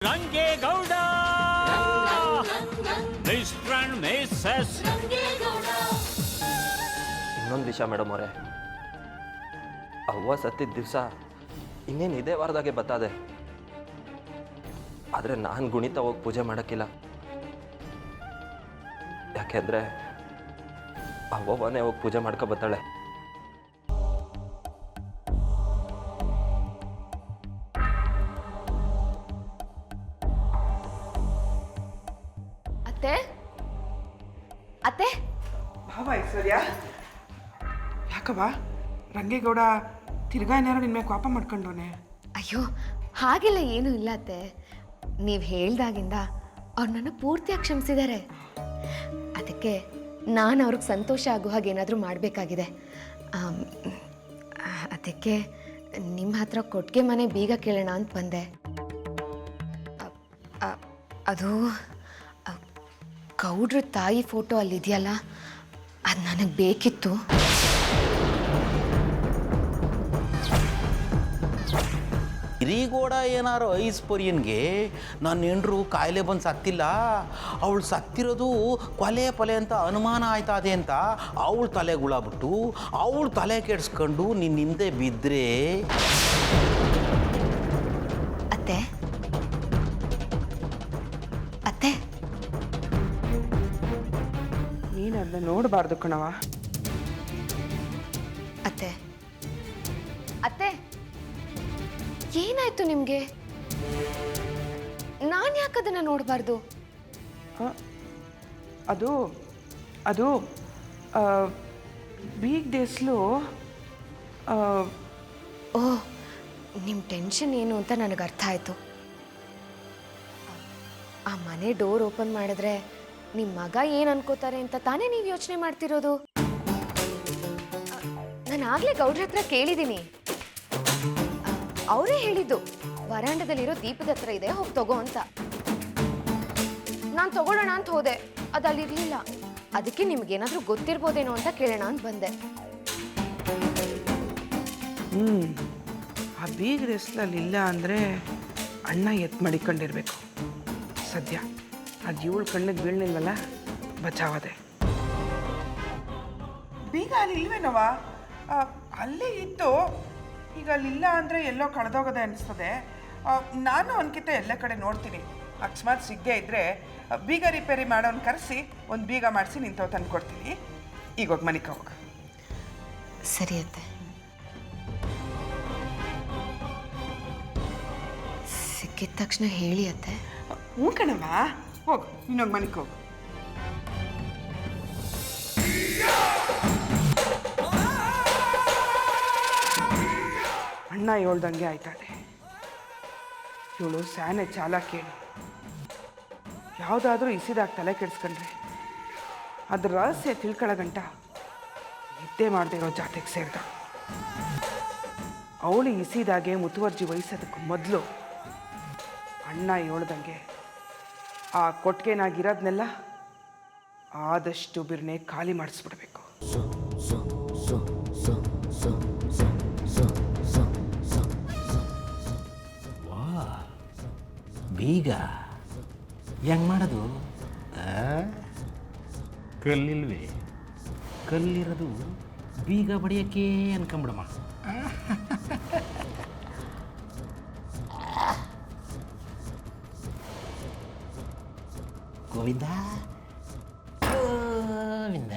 Rangegowda mister and Mrs ಇನ್ನೊಂದು ವಿಷಯ madam ಅವರೇ, ಅವ್ವ ಸತ್ತಿದ್ದ ದಿವಸ ಇನ್ನೇನು ಇದೇ ವಾರದಾಗೆ ಬತ್ತದೆ. ಆದರೆ ನಾನು ಗುಣಿತ ಹೋಗಿ ಪೂಜೆ ಮಾಡೋಕ್ಕಿಲ್ಲ. ಯಾಕೆಂದರೆ ಅವ್ವನೇ ಹೋಗಿ ಪೂಜೆ ಮಾಡ್ಕೊ ಬರ್ತಾಳೆ. ಅತ್ತೆ ಅತ್ತೆ ಭಾವ ಐಶ್ವರ್ಯ, ಯಾಕವ್ವ ರಂಗೇಗೌಡ ತಿರ್ಗಾ ಏನಾರು ನಿನ್ನ ಕೋಪ ಮಾಡ್ಕೊಂಡವನೆ? ಅಯ್ಯೋ ಹಾಗೆಲ್ಲ ಏನೂ ಇಲ್ಲ ಅತ್ತೆ. ನೀವು ಹೇಳ್ದಾಗಿಂದ ಅವ್ರು ನನ್ನ ಪೂರ್ತಿಯಾಗಿ ಕ್ಷಮಿಸಿದ್ದಾರೆ. ಅದಕ್ಕೆ ನಾನು ಅವ್ರಿಗೆ ಸಂತೋಷ ಆಗೋ ಹಾಗೆ ಏನಾದರೂ ಮಾಡಬೇಕಾಗಿದೆ. ಅದಕ್ಕೆ ನಿಮ್ಮ ಹತ್ರ ಕೊಟ್ಟಿಗೆ ಮನೆ ಬೀಗ ಕೇಳೋಣ ಅಂತ ಬಂದೆ. ಅದು ಗೌಡ್ರ ತಾಯಿ ಫೋಟೋ ಅಲ್ಲಿದೆಯಲ್ಲ, ಅದು ನನಗೆ ಬೇಕಿತ್ತು. ಹಿರಿಗೋಡ ಏನಾರು ಐಸ್ಪೊರಿಯನ್ಗೆ ನನ್ನ ಹೆಂಡ್ರು ಕಾಯಿಲೆ ಬಂದು ಸತ್ತಿಲ್ಲ, ಅವಳು ಸತ್ತಿರೋದು ಕೊಲೆ ಪಲೆ ಅಂತ ಅನುಮಾನ ಆಯ್ತದೆ ಅಂತ ಅವಳು ತಲೆಗುಳಾಬಿಟ್ಟು ಅವಳು ತಲೆ ಕೆಡಿಸ್ಕೊಂಡು ನಿನ್ನ ಹಿಂದೆ ಬಿದ್ದರೆ ಅತ್ತೆ ಅತ್ತೆ ನೀನು ಅದನ್ನ ನೋಡಬಾರ್ದು ಕಣವ. ಅತ್ತೆ ಅತ್ತೆ ಏನಾಯ್ತು ನಿಮಗೆ? ನಾನು ಯಾಕದನ್ನ ನೋಡಬಾರ್ದು? ಅದು ಅದು ವೀಕ್ ಡೇಸ್ಲು. ಓಹ್, ನಿಮ್ಮ ಟೆನ್ಷನ್ ಏನು ಅಂತ ನನಗೆ ಅರ್ಥ ಆಯಿತು. ಆ ಮನೆ ಡೋರ್ ಓಪನ್ ಮಾಡಿದ್ರೆ ನಿಮ್ಮ ಮಗ ಏನು ಅನ್ಕೋತಾರೆ ಅಂತ ತಾನೇ ನೀವು ಯೋಚನೆ ಮಾಡ್ತಿರೋದು. ನಾನು ಆಗಲೇ ಗೌಡ್ರ ಹತ್ರ ಕೇಳಿದ್ದೀನಿ. ಅವರೇ ಹೇಳಿದ್ದು ವರಾಂಡದಲ್ಲಿರೋ ದೀಪದ ಹತ್ರ ಇದೆ, ಹೋಗಿ ತಗೋ ಅಂತ. ನಾನು ತಗೊಳ್ಳೋಣ ಅಂತ ಹೋದೆ, ಅದು ಅಲ್ಲಿರಲಿಲ್ಲ. ಅದಕ್ಕೆ ನಿಮ್ಗೇನಾದರೂ ಗೊತ್ತಿರ್ಬೋದೇನೋ ಅಂತ ಕೇಳೋಣ ಅಂತ ಬಂದೆ. ಆ ಬೀಗ್ ರೆಸ್ಲಲ್ಲಿ ಇಲ್ಲ ಅಂದರೆ ಅಣ್ಣ ಎತ್ತು ಮಡಿಕೊಂಡಿರ್ಬೇಕು. ಸದ್ಯ ಅದು ಇವಳು ಕಣ್ಣಿಗೆ ಬೀಳ್ನಿಲ್ವಲ್ಲ, ಬಚಾವದೆ. ಬೀಗ ಅಲ್ಲಿ ಇಲ್ವೇನವ? ಅಲ್ಲೇ ಇತ್ತು, ಈಗ ಅಲ್ಲಿಲ್ಲ ಅಂದರೆ ಎಲ್ಲೋ ಕಳೆದೋಗೋದೆ ಅನಿಸ್ತದೆ. ನಾನು ಅನ್ಕಿತ ಎಲ್ಲ ಕಡೆ ನೋಡ್ತೀನಿ. ಅಕಸ್ಮಾತ್ ಸಿಗದೆ ಇದ್ದರೆ ಬೀಗ ರಿಪೇರಿ ಮಾಡೋನ್ ಕರೆಸಿ ಒಂದು ಬೀಗ ಮಾಡಿಸಿ ನಿಂತವ್ ತಂದು ಕೊಡ್ತೀನಿ. ಈಗ ಹೋಗಿ ಮನಿಕ ಹೋಗ. ಸರಿ ಅತ್ತೆ. ಸಿಕ್ಕಿದ ತಕ್ಷಣ ಹೇಳಿ ಅತ್ತೆ. ಹ್ಞೂ ಕಣವ, ಹೋಗು, ಇನ್ನೊಂದು ಮನಿಕ ಹೋಗು. ಅಣ್ಣ ಹೇಳ್ದಂಗೆ ಆಯ್ತಾಳೆ. ಇವಳು ಸ್ಯಾನೆ ಚಾಲಾಕೇನು. ಯಾವುದಾದ್ರೂ ಇಸಿದಾಗ ತಲೆ ಕೆಡಿಸ್ಕೊಂಡ್ರೆ ಅದ್ರ ರಹಸ್ಯ ತಿಳ್ಕೊಳ್ಳೋಗಂಟ ನಿದ್ದೆ ಮಾಡದೆ ಇರೋ ಜಾತಿಗೆ ಸೇರಿದ. ಅವಳು ಇಸಿದಾಗೆ ಮುತುವರ್ಜಿ ವಹಿಸೋದಕ್ಕೆ ಮೊದಲು ಅಣ್ಣ ಹೇಳ್ದಂಗೆ ಆ ಕೊಟ್ಟಿಗೆನಾಗಿರೋದನ್ನೆಲ್ಲ ಆದಷ್ಟು ಬಿರ್ನೆ ಖಾಲಿ ಮಾಡಿಸ್ಬಿಡ್ಬೇಕು. ಬೀಗ ಹೆಂಗೆ ಮಾಡೋದು? ಕಲ್ಲಿಲ್ವೇ? ಕಲ್ಲಿರೋದು ಬೀಗ ಬಡಿಯೋಕ್ಕೆ ಅನ್ಕೊಂಬಿಡಮ್ಮ. ಗೋವಿಂದ ಗೋವಿಂದ.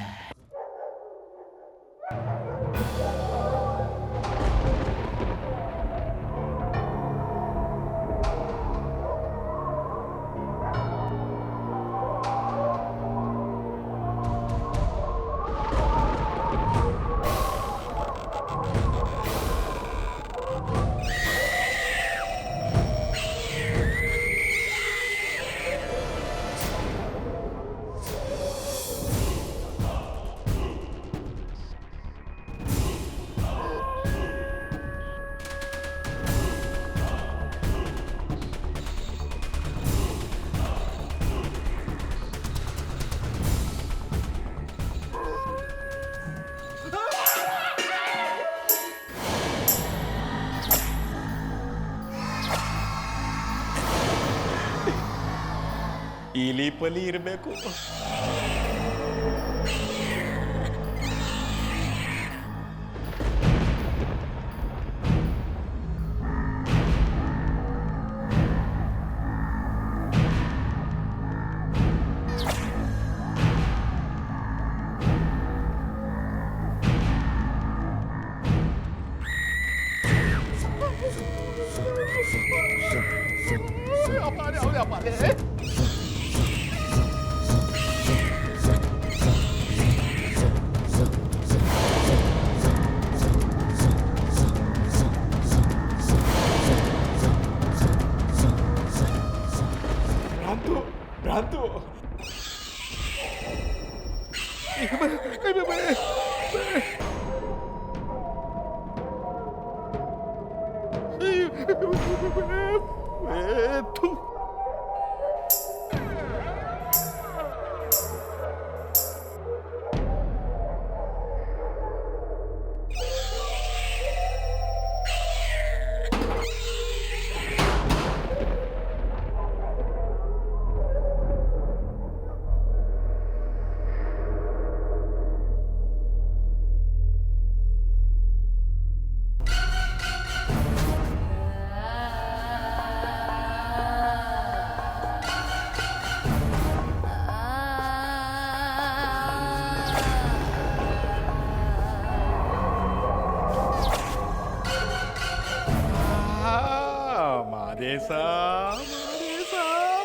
ಇಲಿ ಪಲಿ ಇರಬೇಕು. ಭ್ರಾಂತು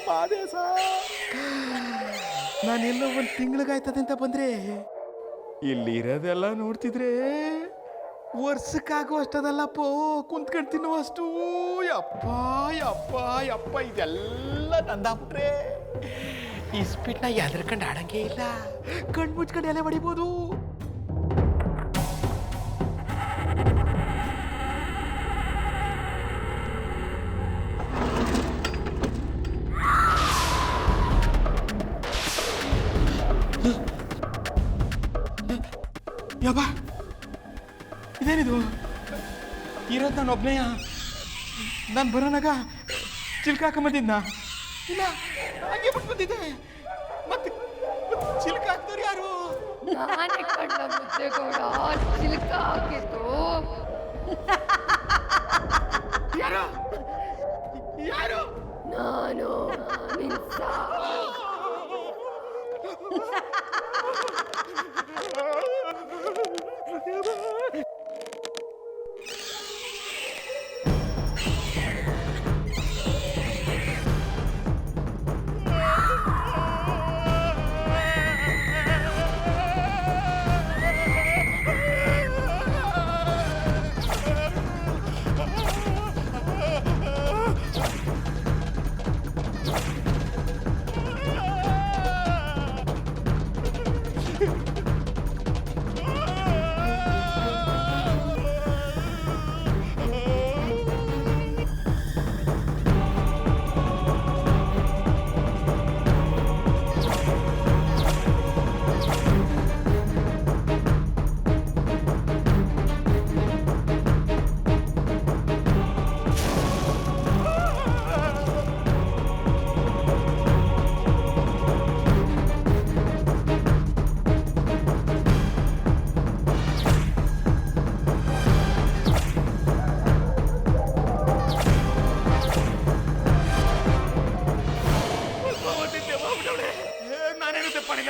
ಮಾದೇಶ ನಾನೆಲ್ಲೋ ಒಂದು ತಿಂಗಳಿಗಾಯ್ತದೆ ಅಂತ ಬಂದ್ರೆ ಇಲ್ಲಿರೋದೆಲ್ಲ ನೋಡ್ತಿದ್ರೆ ವರ್ಷಕ್ಕಾಗೋ ಅಷ್ಟದಲ್ಲಪ್ಪೋ, ಕುಂತ್ಕೊಂಡು ತಿನ್ನುವ ಅಷ್ಟು. ಯಪ್ಪ ಯಪ್ಪ ಯಪ್ಪ, ಇದೆಲ್ಲ ನಂದಾಗ್ಬಿಟ್ರೆ ಈ ಸ್ಪೀಡ್ನ ಎದರ್ಕಂಡು ಆಡಂಗೆ ಇಲ್ಲ. ಕಣ್ಣು ಮುಚ್ಕೊಂಡು ಎಲೆ ಹೊಡಿಬೋದು. ಯಬ್ಬ, ಇದೇನಿದು? ಇರೋದು ನಾನು ಒಬ್ಬನೆಯ? ನಾನು ಬರೋನಾಗ ಚಿಲ್ಕ ಹಾಕೊಂಬಂದಿದ್ನ? ಇಲ್ಲ, ಹಂಗೆ ಬಿಟ್ಟು ಬಂದಿದ್ದೆ. ಮತ್ತೆ ಚಿಲ್ಕ ಹಾಕ್ದವ್ರು ಯಾರು? ನಾನೇ ಕಣ್ಣ ಮುದ್ದೆಗೌಡ, ಚಿಲ್ಕ ಹಾಕಿದ್ದು. ಯಾರು ಯಾರು? ನಾನು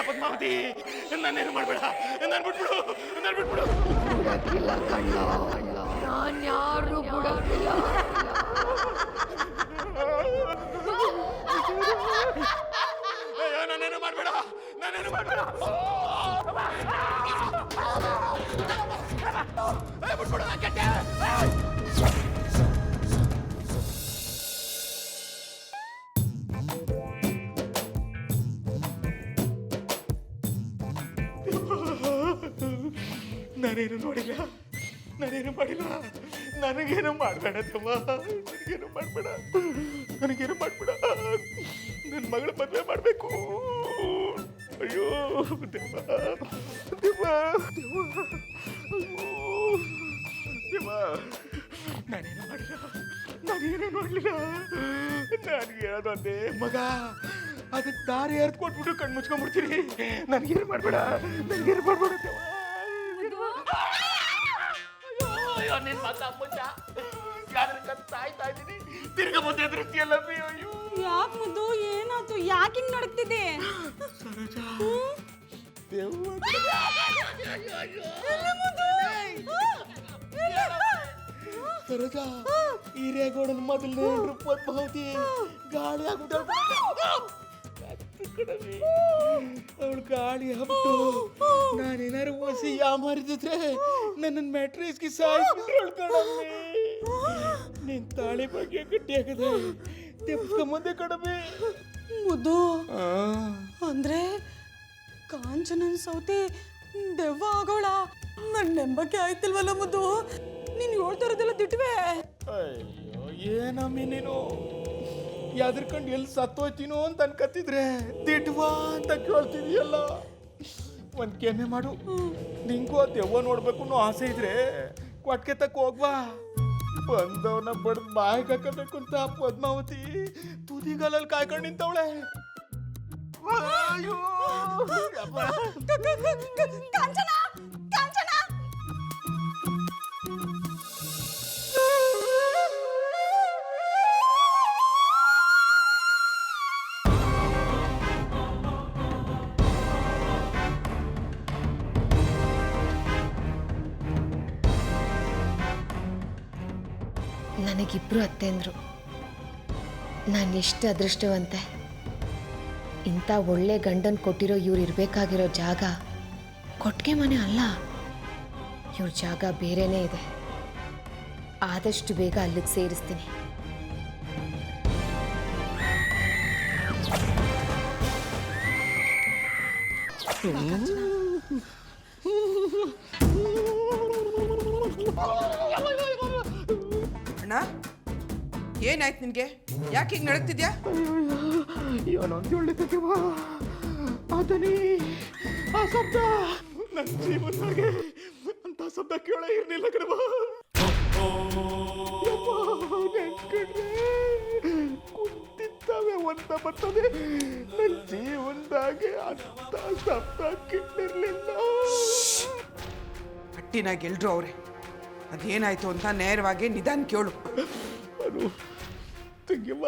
ಪದ್ಮಾವತಿ, ನಾನೇನು ಮಾಡಬೇಡ, ನಾನು ಬಿಟ್ಬಿಡು, ನಾನು ಬಿಟ್ಬಿಡು. ಬಿಡಕ್ಕಿಲ್ಲ ಕಣ್ಣ, ನಾನು ಯಾರು ಬಿಡಕ್ಕಿಲ್ಲ. ಅಯ್ಯೋ, ನಾನೇನು ಮಾಡಬೇಡ, ನಾನೇನು ಮಾಡಬೇಡ. ಬಿಟ್ಬಿಡು, ಕೆಟ್ಟೆ. ನಾನೇನು ನೋಡಿಲ್ಲ, ನಾನೇನು ಮಾಡಿಲ್ಲ. ನನಗೇನು ಮಾಡಬೇಡ ತಮ್ಮ, ನನಗೇನು ಮಾಡಬೇಡ, ನನಗೇನು ಮಾಡಬೇಡ. ನನ್ನ ಮಗಳ ಮದುವೆ ಮಾಡಬೇಕು. ಅಯ್ಯೋ ದೇವ, ದೇವ, ದೇವ, ದೇವ, ನಾನೇನು ಮಾಡಿಲ್ಲ, ನಾನೇನು ನೋಡಲಿಲ್ಲ. ನನಗೆ ಹೇಳೋದೊಂದೇ ಮಗ, ಅದಕ್ಕೆ ದಾರಿ ಎರ್ದು ಕೊಟ್ಬಿಟ್ಟು ಕಣ್ಣು ಮುಚ್ಕೊಂಡ್ಬಿಡ್ತೀನಿ. ನನಗೇನು ಮಾಡಬೇಡ, ನನಗೇನು ಮಾಡಬೇಡ ದೇವ. ಅಯ್ಯೋ ನಿನ್ನ ಮಗ ಮುಚ್ಚ, ಯಾವ್ದ್ರ ಸಾಯ್ತಾ ಇದ್ದೀನಿ, ತಿರ್ಗ ಮತ್ತೆ ಎದುರಿಸ್ತೀಯಲ್ಲ ಅಯ್ಯೋ. ಯಾಕೆ ಮುದ್ದು ಏನಾಯ್ತು? ಯಾಕೆ ಹಿಂಗ್ ನಡಕ್ತಿದೆ? ಸರೋಜ, ಹಿರೇಗೌಡನ ಮೊದಲನೇ ಪದ್ಮಾವತಿ ಗಾಳಿ ಆಗ್ಬಿಟ್ಟು ಅವಳು ಗಾಳಿ ಆಗ್ಬಿಟ್ಟು ನಾನೇನಾರು ಹೊಸಿ ಯಾಮಾರಿದ್ರೆ ನನ್ನನ್ನು ಮ್ಯಾಟ್ರಿಸ್ಗೆ ಸಾಯಿಸ್ಬಿಟ್ರು ಕಣಮ್ಮಿ. ನಿನ್ ತಾಳಿ ಬಗ್ಗೆ ಗಟ್ಟಿ ಆಗದೆ ತೆಪ್ಕೊಂಬಂದೆ ಕಣಮ್ಮಿ. ಮುದ್ದು ಅಂದ್ರೆ ಕಾಂಚನನ್ ಸೌತಿ ದೆವ್ವ ಆಗೋಳ? ನನ್ ನಂಬಕ್ಕೆ ಆಯ್ತಿಲ್ವಲ್ಲ ಮುದ್ದು. ನೀನ್ ಹೇಳ್ತಾ ಇರೋದೆಲ್ಲ ದಿಟ್ವೆ. ಅಯ್ಯೋ ಏನಮ್ಮಿ ನೀನು, ಯಾವ್ದ್ರಕಂಡು ಎಲ್ಲಿ ಸತ್ತೋಯ್ತೀನೋ ಅಂತ ಅನ್ಕತ್ತಿದ್ರೆ ದಿಟ್ವಾ ಅಂತ ಕೇಳ್ತಿದೀಯಲ್ಲ. ಒಂದ್ ಕೆಮ್ಮೆ ಮಾಡು, ನಿಂಗೂ ಆ ದೆವ್ವ ನೋಡ್ಬೇಕು ಅನ್ನೋ ಆಸೆ ಇದ್ರೆ ಕೊಟ್ಕೆ ತಕ್ಕ ಹೋಗ್ವಾ. ಬಂದವನ ಬಡ್ದು ಬಾಯಿಗೆ ಹಾಕಬೇಕು ಅಂತ ಪದ್ಮಾವತಿ ತುದಿಗಾಲಲ್ಲಿ ಕಾಯ್ಕೊಂಡು ನಿಂತವಳೆ. ಅಯ್ಯೋ ಕಾಂಚನ, ಕಾಂಚನ! ನನಗಿಬ್ರು ಅತ್ತೆಂದ್ರು. ನಾನು ಎಷ್ಟು ಅದೃಷ್ಟವಂತೆ. ಇಂಥ ಒಳ್ಳೆ ಗಂಡನ್ ಕೊಟ್ಟಿರೋ ಇವ್ರು ಇರಬೇಕಾಗಿರೋ ಜಾಗ ಕೊಟ್ಟಿಗೆ ಮನೆ ಅಲ್ಲ. ಇವ್ರ ಜಾಗ ಬೇರೆನೇ ಇದೆ. ಆದಷ್ಟು ಬೇಗ ಅಲ್ಲಿಗೆ ಸೇರಿಸ್ತೀನಿ. ಅಣ್ಣ, ಏನಾಯ್ತು ನಿನ್ಗೆ? ಯಾಕೆ ಹಿಂಗೆ ನಡಕ್ತಿದ್ಯಾ? ಏನೊಂದು ಒಳ್ಳೆದವ ಅದನಿ ಆ ಶಬ್ದ ನನ್ನ ಜೀವನದಾಗೆ ಅಂತ ಶಬ್ದ ಕೇಳ ಇರ್ಲಿಲ್ಲ ಕಣವ. ಕುಂತಿದ್ದಾವೆ ಒಂದ ಬರ್ತದೆ, ನನ್ನ ಜೀವನದಾಗೆ ಅಂತ ಶಬ್ದ ಕೇಳಿರ್ಲಿಲ್ಲ. ಹಟ್ಟಿನಾಗ ಎಲ್ರು ಅವ್ರೆ. ಅದೇನಾಯ್ತು ಅಂತ ನೇರವಾಗಿ ನಿಧಾನ ಕೇಳು. ಅದು ತಂಗಿಮ್ಮ,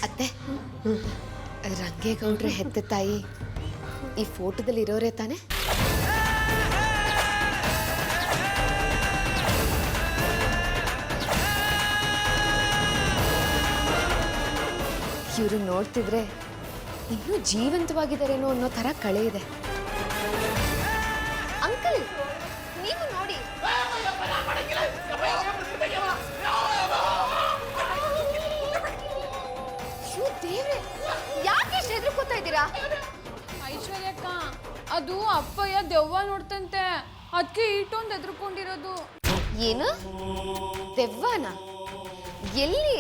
ಅತ್ತೆ, ರಂಗೇಗೌಡ್ರ ಹೆತ್ತ ತಾಯಿ ಈ ಫೋಟೋದಲ್ಲಿ ಇರೋರೇ ತಾನೆ? ಇವರು ನೋಡ್ತಿದ್ರೆ ಇನ್ನೂ ಜೀವಂತವಾಗಿದ್ದಾರೇನೋ ಅನ್ನೋ ಥರ ಕಳೆ ಇದೆ. ಅಂಕಲ್, ನೀವು ನೋಡಿ. ದೇವ್ರೆ, ಯಾಕೆ ಇಷ್ಟು ಹೆದರ್ಕೋತಾ ಇದ್ದೀರಾ? ಐಶ್ವರ್ಯಕ್ಕ, ಅದು ಅಪ್ಪಯ್ಯ ದೆವ್ವ ನೋಡ್ತಂತೆ, ಅದಕ್ಕೆ ಇಟ್ಟೊಂದು ಎದ್ರುಕೊಂಡಿರೋದು. ಏನು? ದೆವ್ವನ? ಎಲ್ಲಿ?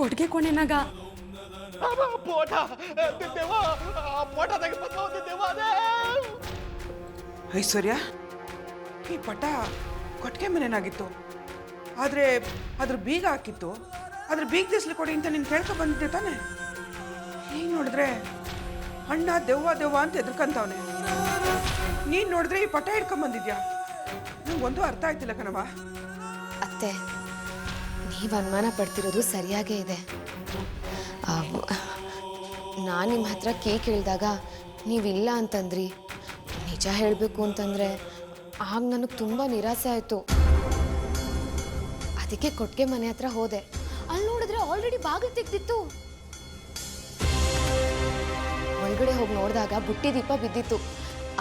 ಕೊಡ್ಗೆ ಕೊನೆನಾಗ. ಪೋಟ ದೇವ, ಆ ಪೋಟದಾಗ ಪದ್ಮಾವತಿ ದೇವ ಅದೇ. ಐಶ್ವರ್ಯ, ಈ ಪಟ ಕೊಟ್ಟಿಗೆ ಮನೆನಾಗಿತ್ತು, ಆದರೆ ಅದ್ರ ಬೀಗ ಹಾಕಿತ್ತು. ಅದ್ರ ಬೀಗ ದಿಸ್ಲಿ ಕೊಡಿ ಅಂತ ನೀನು ಕೇಳ್ಕೊ ಬಂದಿದ್ದೆ ತಾನೆ. ಈಗ ನೋಡಿದ್ರೆ ಅಣ್ಣ ದೆವ್ವ ದೆವ್ವ ಅಂತ ಎದ್ರಕಂತವನೆ. ನೀನು ನೋಡಿದ್ರೆ ಈ ಪಟ ಹಿಡ್ಕೊಂಬಂದಿದ್ಯಾ? ನಂಗೊಂದು ಅರ್ಥ ಆಯ್ತಿಲ್ಲ ಕಣವ. ಅತ್ತೆ, ನೀವು ಅನುಮಾನ ಪಡ್ತಿರೋದು ಸರಿಯಾಗೇ ಇದೆ. ನಾನು ನಿಮ್ಮ ಹತ್ರ ಕೀ ಕೇಳಿದಾಗ ನೀವಿಲ್ಲ ಅಂತಂದ್ರಿ. ನಿಜ ಹೇಳಬೇಕು ಅಂತಂದರೆ ಆಗ ನನಗೆ ತುಂಬ ನಿರಾಸೆ ಆಯಿತು. ಅದಕ್ಕೆ ಕೊಟ್ಟಿಗೆ ಮನೆ ಹತ್ರ ಹೋದೆ. ಅಲ್ಲಿ ನೋಡಿದ್ರೆ ಆಲ್ರೆಡಿ ಬಾಗಿಲು ತೆಗ್ದಿತ್ತು. ಒಳಗಡೆ ಹೋಗಿ ನೋಡಿದಾಗ ಬುಟ್ಟಿ ದೀಪ ಬಿದ್ದಿತ್ತು.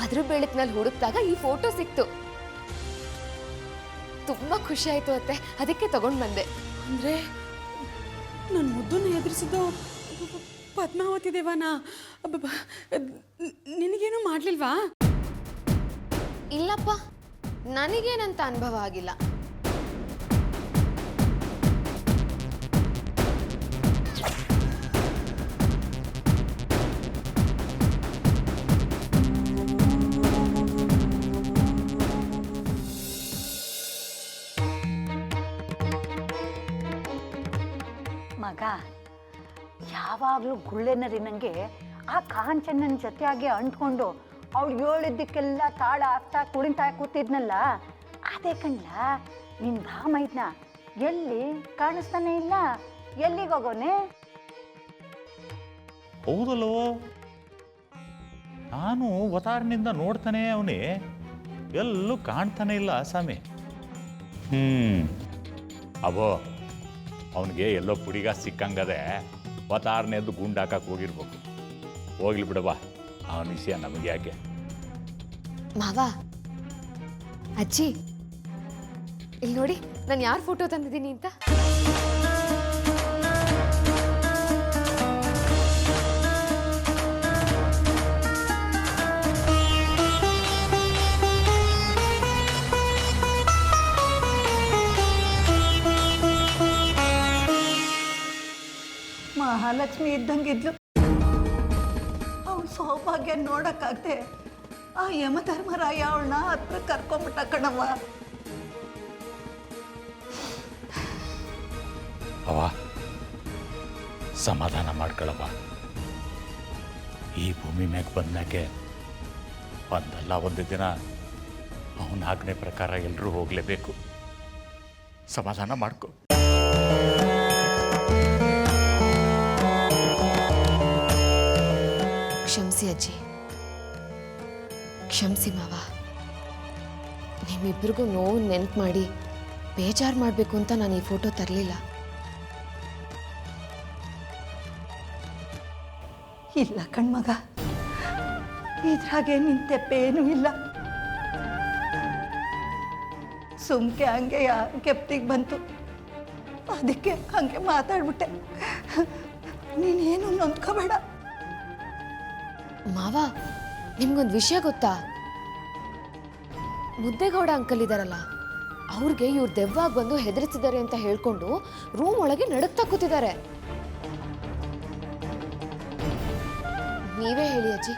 ಅದ್ರ ಬೆಳಕಿನಲ್ಲಿ ಹುಡುಕ್ದಾಗ ಈ ಫೋಟೋ ಸಿಕ್ತು. ತುಂಬ ಖುಷಿ ಆಯಿತು ಅತ್ತೆ, ಅದಕ್ಕೆ ತಗೊಂಡು ಬಂದೆ. ಅಂದ್ರೆ ನನ್ನ ಮುದ್ದನ್ನು ಎದುರಿಸಿದ್ದು ಪದ್ಮಾವತಿ ದೇವನ ನಿನಗೇನು ಮಾಡಲಿಲ್ವಾ? ಇಲ್ಲಪ್ಪ, ನನಗೇನಂತ ಅನುಭವ ಆಗಿಲ್ಲ. ಮಗ ಯಾವಾಗಲೂ ಗುಳ್ಳೆನರಿನಂಗೆ ಆ ಕಾಂಚನನ ಜೊತೆಯಾಗಿ ಅಂಟ್ಕೊಂಡು ಅವಳು ಹೇಳಿದ್ದಕ್ಕೆಲ್ಲ ತಾಳ ಆಗ್ತಾ ಕುಣಿತಾ ಕೂತಿದ್ನಲ್ಲ, ಅದೇ ಕಣ್ಲ ನಿನ್ನ ಭಾಮೈದ್ನ ಎಲ್ಲಿ ಕಾಣಿಸ್ತಾನೆ ಇಲ್ಲ. ಎಲ್ಲಿಗೆ ಹೋಗೋನೆ? ಹೌದಲ್ವೋ, ನಾನು ಅವತಾರನಿಂದ ನೋಡ್ತಾನೆ ಅವನೇ, ಎಲ್ಲೂ ಕಾಣ್ತಾನೆ ಇಲ್ಲ ಸ್ವಾಮಿ. ಅಬೋ ಅವನಿಗೆ ಎಲ್ಲೋ ಪುಡಿಗ ಸಿಕ್ಕಂಗದೆ ಅವತಾರನೆದ್ದು ಗುಂಡಾಕಕ್ಕೆ ಹೋಗಿರ್ಬೇಕು. ಹೋಗ್ಲಿ ಬಿಡವಾ, ಅವನ ವಿಷಯ ನಮಗೆ ಯಾಕೆ. ಮಾವ, ಅಜ್ಜಿ ಇಲ್ಲಿ ನೋಡಿ, ನಾನು ಯಾರ ಫೋಟೋ ತಂದಿದ್ದೀನಿ ಅಂತ. ಮಹಾಲಕ್ಷ್ಮಿ ಇದ್ದಂಗಿದ್ಲು. ಅವಳು ಸೌಭಾಗ್ಯ ನೋಡಕ್ಕಾಗ್ದೆ ಆ ಯಮಧರ್ಮರಾಯ ಅವಳನ್ನ ಹತ್ರ ಕರ್ಕೊಂಬಿಟ್ಟ ಕಣವ್ವ. ಅವ ಸಮಾಧಾನ ಮಾಡ್ಕೊಳವ. ಈ ಭೂಮಿ ಮ್ಯಾಗ ಬಂದ್ಮ್ಯಾಕೆ ಒಂದಲ್ಲ ಒಂದು ದಿನ ಅವನ ಆಜ್ಞೆ ಪ್ರಕಾರ ಎಲ್ಲರೂ ಹೋಗಲೇಬೇಕು. ಸಮಾಧಾನ ಮಾಡ್ಕೊ. ಕ್ಷಮಿಸಿ ಅಜ್ಜಿ, ಕ್ಷಮಿಸಿ ಮಾವ. ನಿಮ್ಮಿಬ್ಬರಿಗೂ ನೋವು ನೆನ್ಪು ಮಾಡಿ ಬೇಜಾರು ಮಾಡಬೇಕು ಅಂತ ನಾನು ಈ ಫೋಟೋ ತರಲಿಲ್ಲ. ಇಲ್ಲ ಕಣ್ಮಗ, ಇದ್ರಾಗೆ ನಿಂತೆಪ್ಪೇನೂ ಇಲ್ಲ. ಸುಮ್ಕೆ ಹಂಗೆ ಕೆಪ್ತಿಗೆ ಬಂತು, ಅದಕ್ಕೆ ಹಂಗೆ ಮಾತಾಡ್ಬಿಟ್ಟೆ. ನೀನೇನು ನೊಂದ್ಕೋಬೇಡ. ಮಾವ, ನಿಮ್ಗೊಂದು ವಿಷಯ ಗೊತ್ತಾ? ಮುದ್ದೇಗೌಡ ಅಂಕಲ್ ಇದಾರಲ್ಲ, ಅವ್ರಿಗೆ ಇವ್ರು ದೆವ್ವಾಗಿ ಬಂದು ಹೆದರಿಸಿದ್ದಾರೆ ಅಂತ ಹೇಳ್ಕೊಂಡು ರೂಮ್ ಒಳಗೆ ನಡುಕ್ತಾ ಕೂತಿದ್ದಾರೆ. ನೀವೇ ಹೇಳಿ ಅಜ್ಜಿ,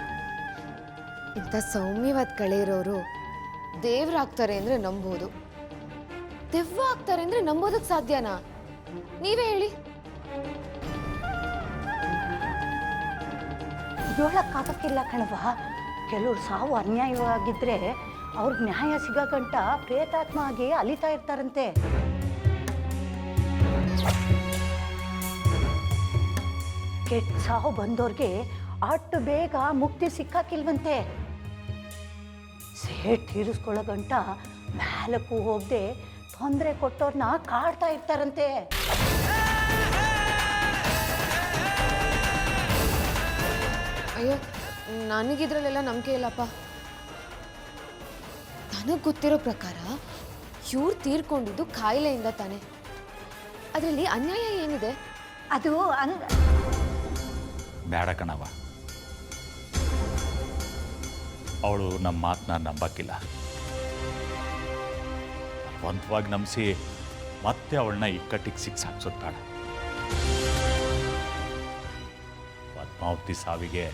ಇಂಥ ಸೌಮ್ಯವಾದ ಕಳೆ ಇರೋರು ದೇವ್ರಾಗ್ತಾರೆ ಅಂದ್ರೆ ನಂಬೋದು, ದೆವ್ವ ಆಗ್ತಾರೆ ಅಂದ್ರೆ ನಂಬೋದಕ್ಕೆ ಸಾಧ್ಯನಾ? ನೀವೇ ಹೇಳಿ. ಹೇಳಕ್ಕಾಗಕ್ಕಿಲ್ಲ ಕಣವ. ಕೆಲವ್ರು ಸಾವು ಅನ್ಯಾಯವಾಗಿದ್ರೆ ಅವ್ರಿಗೆ ನ್ಯಾಯ ಸಿಗಕಂಟ ಪ್ರೇತಾತ್ಮ ಆಗಿ ಅಲಿತಾ ಇರ್ತಾರಂತೆ. ಕೆಟ್ಟ ಸಾವು ಬಂದವ್ರಿಗೆ ಅಷ್ಟು ಬೇಗ ಮುಕ್ತಿ ಸಿಕ್ಕಾಕಿಲ್ವಂತೆ. ಸೇಟ್ ತೀರಿಸ್ಕೊಳ್ಳೋ ಗಂಟ ಮ್ಯಾಲಕ್ಕೂ ಹೋಗದೆ ತೊಂದರೆ ಕೊಟ್ಟವ್ರನ್ನ ಕಾಡ್ತಾ ಇರ್ತಾರಂತೆ. ಅಯ್ಯೋ, ನನಗಿದ್ರಲ್ಲೆಲ್ಲ ನಂಬಿಕೆ ಇಲ್ಲಪ್ಪ. ನನಗೆ ಗೊತ್ತಿರೋ ಪ್ರಕಾರ ಇವ್ರು ತೀರ್ಕೊಂಡಿದ್ದು ಕಾಯಿಲೆಯಿಂದ ತಾನೆ. ಅದರಲ್ಲಿ ಅನ್ಯಾಯ ಏನಿದೆ? ಅದು ಬೇಡ ಕಣವ, ಅವಳು ನಮ್ಮ ಮಾತನ್ನ ನಂಬಕ್ಕಿಲ್ಲ. ಬಲವಂತವಾಗಿ ನಂಬಿಸಿ ಮತ್ತೆ ಅವಳನ್ನ ಇಕ್ಕಟ್ಟಿಗೆ ಸಿಕ್ಸಾಕ್ಸೋದು ಬೇಡ. ಪದ್ಮಾವತಿ ಸಾವಿಗೆ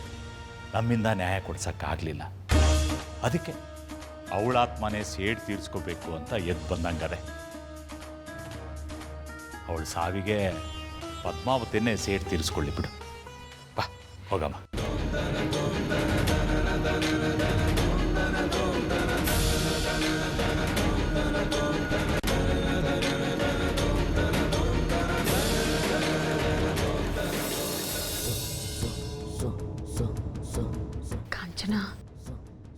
ನಮ್ಮಿಂದ ನ್ಯಾಯ ಕೊಡ್ಸೋಕ್ಕಾಗಲಿಲ್ಲ. ಅದಕ್ಕೆ ಅವಳ ಆತ್ಮನೇ ಸೇಡ್ ತೀರಿಸ್ಕೋಬೇಕು ಅಂತ ಎದ್ದು ಬಂದಂಗದೆ. ಅವಳ ಸಾವಿಗೆ ಪದ್ಮಾವತಿನೇ ಸೇಡ್ ತೀರಿಸ್ಕೊಳ್ಳಿ ಬಿಡು. ಬಾ ಹೋಗಮ್ಮ. ಕಾಂಚನ,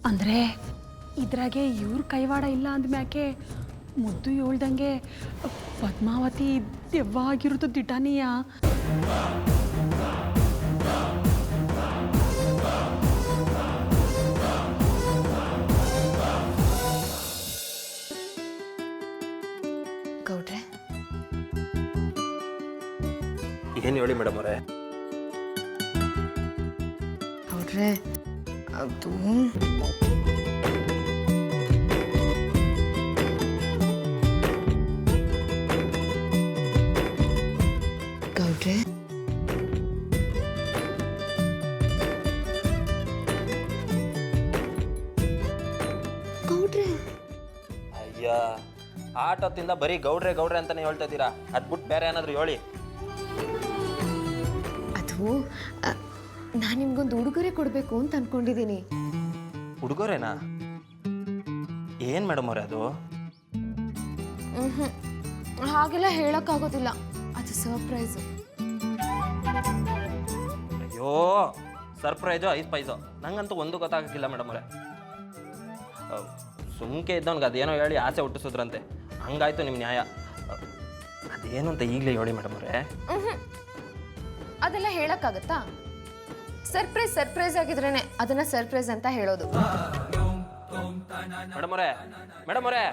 ಅಂದರೆ ಇದ್ರಾಗೆ ಇವ್ರ ಕೈವಾಡ ಇಲ್ಲ ಅಂದ್ಮ್ಯಾಕೆ ಮುದ್ದು ಹೇಳ್ದಂಗೆ ಪದ್ಮಾವತಿ ದೆವ್ವ ಆಗಿರೋದು ದಿಟಾನಿಯ. ಗೌಡ್ರೆ, ಏನು ಹೇಳಿ ಮೇಡಮ್ ಅವರೇ? ಗೌಡ್ರೆ ಅದು ಗೌಡ್ರೆ ಗೌಡ್ರೆ ಅಯ್ಯ ಆಟೋದಿಂದ ಬರೀ ಗೌಡ್ರೆ ಗೌಡ್ರೆ ಅಂತಾನೆ ಹೇಳ್ತಾ ಇದ್ದೀರಾ. ಅದು ಬಿಟ್ಟು ಬೇರೆ ಏನಾದರೂ ಹೇಳಿ. ಅದು ನಾನು ನಿಮ್ಗೊಂದು ಉಡುಗೊರೆ ಕೊಡಬೇಕು ಅಂತ ಅನ್ಕೊಂಡಿದ್ದೀನಿ. ಉಡುಗೊರೆನಾ? ಏನು ಮೇಡಮ್ ಅವರೇ ಅದು? ಹಾಗೆಲ್ಲ ಹೇಳೋಕ್ಕಾಗೋದಿಲ್ಲ, ಅದು ಸರ್ಪ್ರೈಸು. ಅಯ್ಯೋ, ಸರ್ಪ್ರೈಸೋ ಐಸ್ಪೈಸೋ ನಂಗಂತೂ ಒಂದು ಗೊತ್ತಾಗಕ್ಕಿಲ್ಲ ಮೇಡಮ್ ಅವರೇ. ಸುಮ್ಕೆ ಇದ್ದವನ್ಗೆ ಅದೇನೋ ಹೇಳಿ ಆಸೆ ಹುಟ್ಟಿಸಿದ್ರಂತೆ, ಹಂಗಾಯ್ತು ನಿಮ್ಮ ನ್ಯಾಯ. ಅದೇನು ಅಂತ ಈಗಲೇ ಹೇಳಿ ಮೇಡಮ್ ಅವರೇ. ಅದೆಲ್ಲ ಹೇಳೋಕ್ಕಾಗತ್ತಾ? ಸರ್ಪ್ರೈಸ್ ಆಗಿದ್ರೇನೆ ಅದನ್ನ ಸರ್ಪ್ರೈಸ್ ಅಂತ ಹೇಳೋದು. ಮೇಡಮ್ ಅವರೇ